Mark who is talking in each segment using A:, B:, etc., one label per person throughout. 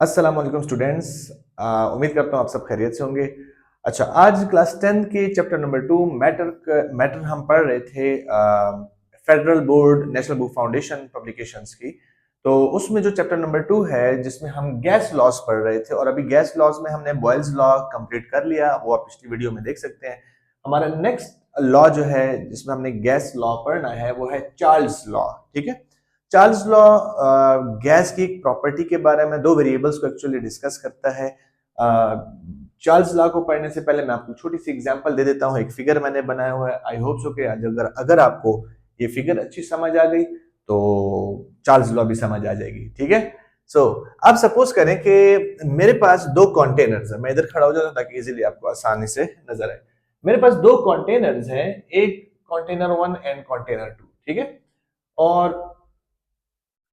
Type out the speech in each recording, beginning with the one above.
A: अस्सलाम वालेकुम स्टूडेंट्स। उम्मीद करता हूँ आप सब खैरियत से होंगे। अच्छा, आज क्लास 10 के चैप्टर नंबर 2 मैटर हम पढ़ रहे थे federal board national book foundation publications की। तो उसमें जो चैप्टर नंबर 2 है जिसमें हम गैस लॉज पढ़ रहे थे, और अभी गैस लॉज में हमने बॉयल्स लॉ कंप्लीट कर लिया, वो आप पिछली वीडियो में देख सकते हैं। हमारा नेक्स्ट लॉ जो है जिसमें हमने गैस लॉ पढ़ना है वो है चार्ल्स लॉ। ठीक है, चार्ल्स लॉ गैस की एक प्रॉपर्टी के बारे में दो वेरिएबल्स को एक्चुअली डिस्कस करता है। चार्ल्स लॉ को पढ़ने से पहले मैं आपको छोटी सी एग्जांपल दे देता हूँ। एक फिगर मैंने बनाया हुआ है। आई होप सो कि अगर अगर आपको ये फिगर अच्छी समझ आ गई तो चार्ल्स लॉ भी समझ आ जाएगी। ठीक है, सो अब सपोज करें कि मेरे पास दो कंटेनर्स है। मैं इधर खड़ा हो जाता हूं ताकि इजीली आपको आसानी से नजर आए। मेरे पास दो कंटेनर्स हैं, एक कंटेनर 1 एंड कंटेनर 2। ठीक है, और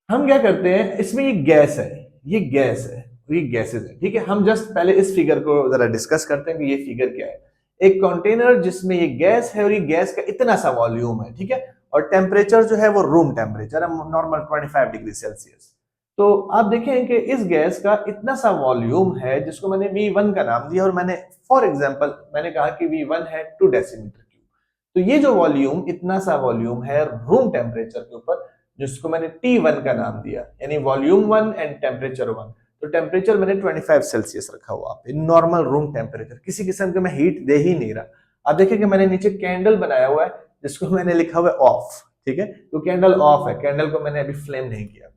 A: हम क्या करते हैं, इसमें ये गैस है, ये गैस है, ये गैसेस है। ठीक है, हम जस्ट पहले इस फिगर को जरा डिस्कस करते हैं कि ये फिगर क्या है। एक कंटेनर जिसमें ये गैस है और ये गैस का इतना सा वॉल्यूम है। ठीक है, और टेम्परेचर जो है वो रूम टेम्परेचर है, नॉर्मल 25 डिग्री सेल्सियस। तो आप देखें कि इस गैस का इतना सा वॉल्यूम है जिसको मैंने V1 का नाम दिया, और मैंने फॉर एग्जांपल मैंने कहा कि V1 है 2 डेसीमीटर क्यूब। तो ये जो वॉल्यूम, इतना सा वॉल्यूम है रूम टेम्परेचर के ऊपर, जिसको मैंने T1 का नाम दिया, यानी वॉल्यूम 1 एंड टेम्परेचर 1। तो टेम्परेचर मैंने 25 सेल्सियस रखा हुआ पे, नॉर्मल रूम टेम्परेचर, किसी किस्म का मैं हीट दे ही नहीं रहा। आप देखिए कि मैंने नीचे कैंडल बनाया हुआ है जिसको मैंने लिखा हुआ है ऑफ। ठीक है, तो कैंडल ऑफ है, कैंडल को मैंने अभी फ्लेम नहीं किया।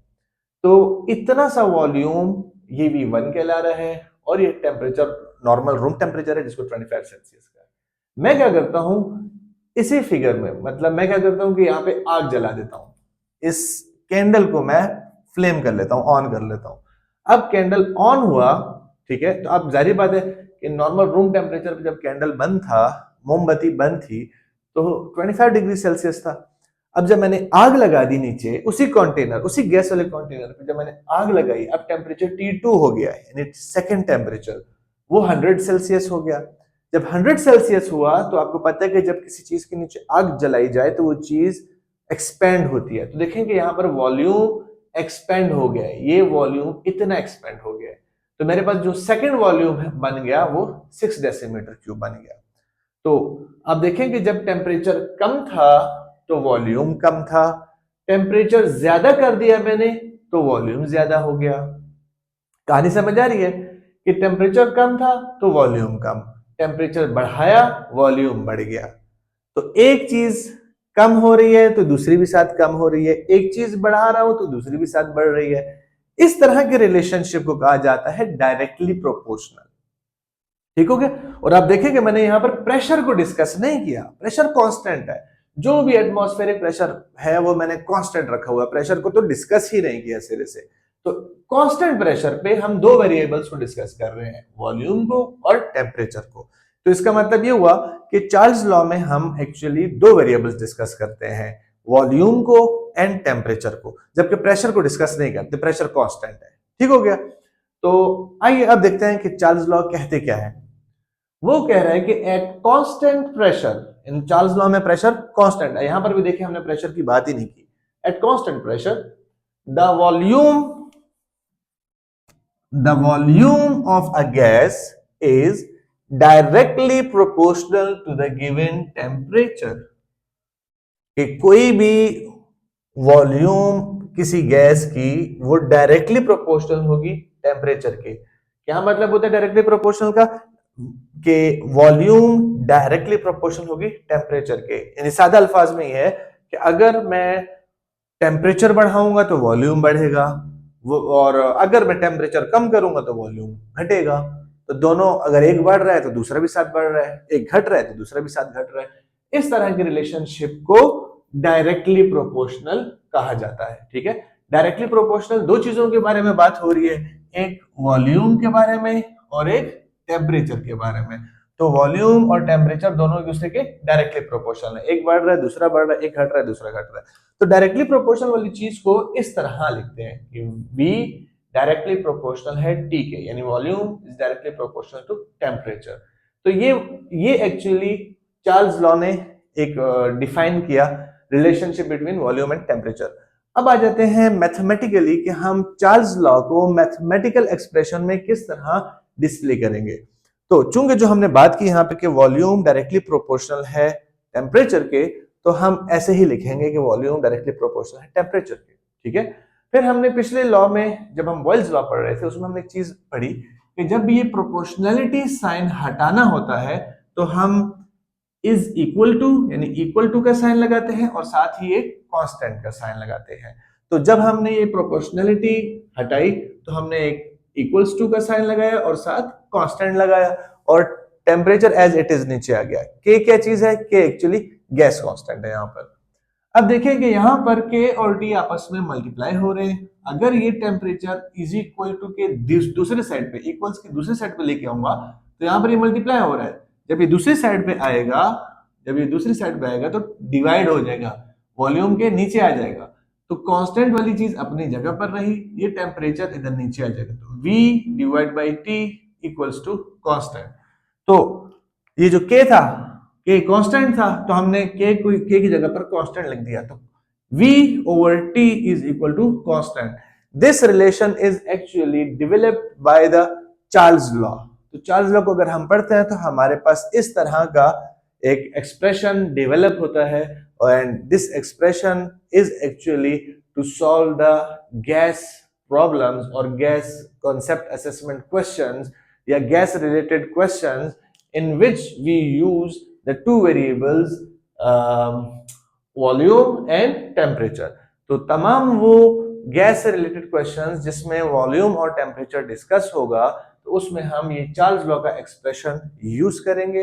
A: तो इतना सा वॉल्यूम ये V1 कहला रहा है, और ये टेम्परेचर नॉर्मल रूम टेम्परेचर है जिसको 25 सेल्सियस का है। मैं क्या करता हूं इसी फिगर में, मतलब मैं क्या करता हूं कि यहाँ पे आग जला देता हूं, इस कैंडल को मैं फ्लेम कर लेता हूं, ऑन कर लेता हूं। अब कैंडल ऑन हुआ। ठीक है, तो अब जाहिर बात है कि नॉर्मल रूम टेम्परेचर पे जब कैंडल बंद था, मोमबत्ती बंद थी, तो 25 डिग्री सेल्सियस था। अब जब मैंने आग लगा दी नीचे उसी कंटेनर, उसी गैस वाले कंटेनर पे जब मैंने आग लगाई, अब टेम्परेचर T2 हो गया है, यानी सेकंड टेम्परेचर वो 100 सेल्सियस हो गया। जब 100 सेल्सियस हुआ तो आपको पता है कि जब किसी चीज के नीचे आग जलाई जाए तो वो चीज एक्सपेंड होती है। तो देखेंगे यहाँ पर वॉल्यूम एक्सपेंड हो गया है, ये वॉल्यूम इतना एक्सपेंड हो गया है। तो मेरे पास जो सेकंड वॉल्यूम बन गया वो 6 डेसीमीटर क्यूब बन गया। तो आप देखें कि जब टेम्परेचर कम था तो वॉल्यूम कम था, टेम्परेचर ज्यादा कर दिया मैंने तो वॉल्यूम ज्यादा हो गया। कहानी समझ आ रही है कि टेम्परेचर कम था तो वॉल्यूम कम, टेम्परेचर बढ़ाया वॉल्यूम बढ़ गया। तो एक चीज कम हो रही है तो दूसरी भी साथ कम हो रही है, एक चीज बढ़ा रहा हूं तो दूसरी भी साथ बढ़ रही है। इस तरह के रिलेशनशिप को कहा जाता है डायरेक्टली प्रोपोर्शनल। ठीक हो गया। और आप देखेंगे मैंने यहां पर प्रेशर को डिस्कस नहीं किया, प्रेशर कांस्टेंट है, जो भी एटमॉस्फेरिक प्रेशर है वो मैंने कांस्टेंट रखा हुआ है, प्रेशर को तो डिस्कस ही नहीं किया सिरे से। तो कांस्टेंट प्रेशर पे हम दो वेरिएबल्स को डिस्कस कर रहे हैं, वॉल्यूम को और टेम्परेचर को। तो इसका मतलब ये हुआ कि चार्ल्स लॉ में हम एक्चुअली दो वेरिएबल्स डिस्कस करते हैं, वॉल्यूम को एंड टेम्परेचर को, जबकि प्रेशर को डिस्कस नहीं करते, प्रेशर कांस्टेंट है। ठीक हो गया। तो आइए अब देखते हैं कि चार्ल्स लॉ कहते क्या है। वो कह रहा है कि at constant pressure, in Charles law में प्रेशर कांस्टेंट है, यहां पर भी देखिए हमने प्रेशर की बात ही नहीं की। At constant pressure the volume of a gas is directly proportional to the given temperature। कि कोई भी वॉल्यूम किसी गैस की वो डायरेक्टली प्रोपोर्शनल होगी टेम्परेचर के। क्या मतलब होता है डायरेक्टली प्रोपोर्शनल का? कि वॉल्यूम डायरेक्टली प्रोपोर्शनल होगी टेम्परेचर के। यानी सादा अल्फाज में ये है कि अगर मैं टेम्परेचर बढ़ाऊंगा तो वॉल्यूम बढ़ेगा, वो, और अगर मैं टेम्परेचर कम करूंगा तो वॉल्यूम घटेगा। तो दोनों, अगर एक बढ़ रहा है तो दूसरा भी साथ बढ़ रहा है, एक घट रहा है तो दूसरा भी साथ घट रहा है। इस तरह की रिलेशनशिप को डायरेक्टली प्रोपोर्शनल कहा जाता है। ठीक है, डायरेक्टली प्रोपोर्शनल दो चीजों के बारे में बात हो रही है, एक वॉल्यूम के बारे में और एक टेम्परेचर के बारे में। तो वॉल्यूम और टेम्परेचर दोनों एक दूसरे के डायरेक्टली प्रोपोर्शनल है, एक बढ़ रहा है दूसरा बढ़ रहा है, एक घट रहा है दूसरा घट रहा है। तो डायरेक्टली प्रोपोर्शनल वाली चीज को इस तरह लिखते हैं कि V डायरेक्टली प्रोपोर्शनल है T के, यानी volume is directly proportional to temperature. तो ये एक्चुअली चार्ल्स लॉ ने एक डिफाइन किया relationship between volume and temperature. अब आ जाते हैं मैथमेटिकली कि हम चार्ल्स लॉ को मैथमेटिकल एक्सप्रेशन में किस तरह डिस्प्ले करेंगे। तो चूंकि जो हमने बात की यहाँ पे कि वॉल्यूम डायरेक्टली प्रोपोर्शनल है टेम्परेचर के, तो हम ऐसे ही लिखेंगे कि वॉल्यूम डायरेक्टली प्रोपोर्शनल है टेम्परेचर के, ठीक है। फिर हमने पिछले लॉ में जब हम बॉयल्स लॉ पढ़ रहे थे उसमें हमने एक चीज पढ़ी कि जब भी ये प्रोपोर्शनलिटी साइन हटाना होता है तो हम इज इक्वल टू यानी इक्वल टू का साइन लगाते हैं और साथ ही एक कांस्टेंट का साइन लगाते हैं। तो जब हमने ये प्रोपोर्शनलिटी हटाई तो हमने एक इक्वल्स टू का साइन लगाया और साथ कांस्टेंट लगाया और टेम्परेचर एज इट इज नीचे आ गया। के क्या चीज है? के एक्चुअली गैस कांस्टेंट है यहाँ पर। अब देखें कि यहाँ पर के और टी आपस में मल्टीप्लाई हो रहे हैं। अगर ये टेम्परेचर इज इक्वल टू के दूसरे साइड पे इक्वल्स के दूसरे साइड पे लेके आऊंगा तो यहाँ पर ये मल्टीप्लाई हो रहा है। जब ये दूसरी साइड पे आएगा, जब ये दूसरी साइड पे आएगा तो डिवाइड हो जाएगा, वॉल्यूम के नीचे आ जाएगा। तो कांस्टेंट वाली चीज अपनी जगह पर रही, ये टेम्परेचर इधर नीचे आ जाएगा। तो V divide by T equals to constant. तो ये जो K था, K कांस्टेंट था, तो हमने K की जगह पर कांस्टेंट लिख दिया। तो V over T is equal to constant. This relation is actually developed by the Charles law. तो चार्ल्स लॉ को अगर हम पढ़ते हैं तो हमारे पास इस तरह का एक एक्सप्रेशन डेवलप होता है and this expression is actually to solve the gas problems और गैस कॉन्सेप्ट असेसमेंट क्वेश्चंस या gas related questions in which we use the two variables volume and temperature. तो तमाम वो गैस से रिलेटेड क्वेश्चंस जिसमें volume और temperature discuss होगा तो उसमें हम ये चार्ल्स लॉ का एक्सप्रेशन यूज करेंगे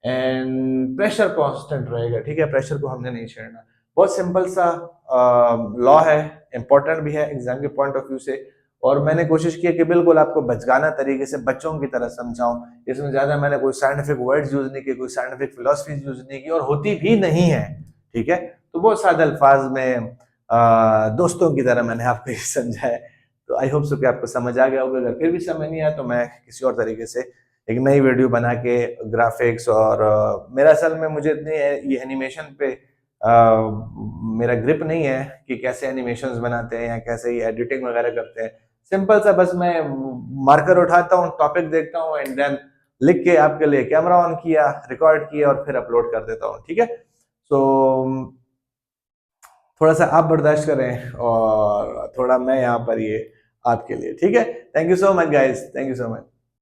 A: एंड प्रेशर कांस्टेंट रहेगा, ठीक है। प्रेशर को हमने नहीं छेड़ना। बहुत सिंपल सा लॉ है, इंपॉर्टेंट भी है एग्जाम के पॉइंट ऑफ व्यू से, और मैंने कोशिश की कि बिल्कुल आपको बचगाना तरीके से बच्चों की तरह समझाऊं। इसमें ज्यादा मैंने कोई साइंटिफिक वर्ड्स यूज नहीं किए, कोई साइंटिफिक फिलॉसफी यूज नहीं की और होती भी नहीं है, ठीक है। तो बहुत सादे अल्फाज में दोस्तों की तरह मैंने आपको ये समझाया। तो आई होप सो कि आपको समझ आ गया होगा। अगर फिर भी समझ नहीं आया तो मैं किसी और तरीके से एक नई वीडियो बना के ग्राफिक्स और मेरा असल में मुझे इतनी ये एनिमेशन पे मेरा ग्रिप नहीं है कि कैसे एनिमेशंस बनाते हैं या कैसे ये एडिटिंग वगैरह करते हैं। सिंपल सा बस मैं मार्कर उठाता हूँ, टॉपिक देखता हूँ एंड देन लिख के आपके लिए कैमरा ऑन किया, रिकॉर्ड किया और फिर अपलोड कर देता हूँ, ठीक है। तो थोड़ा सा आप बर्दाश्त करें और थोड़ा मैं यहाँ पर ये आपके लिए, ठीक है। Thank you so much guys, thank you so much.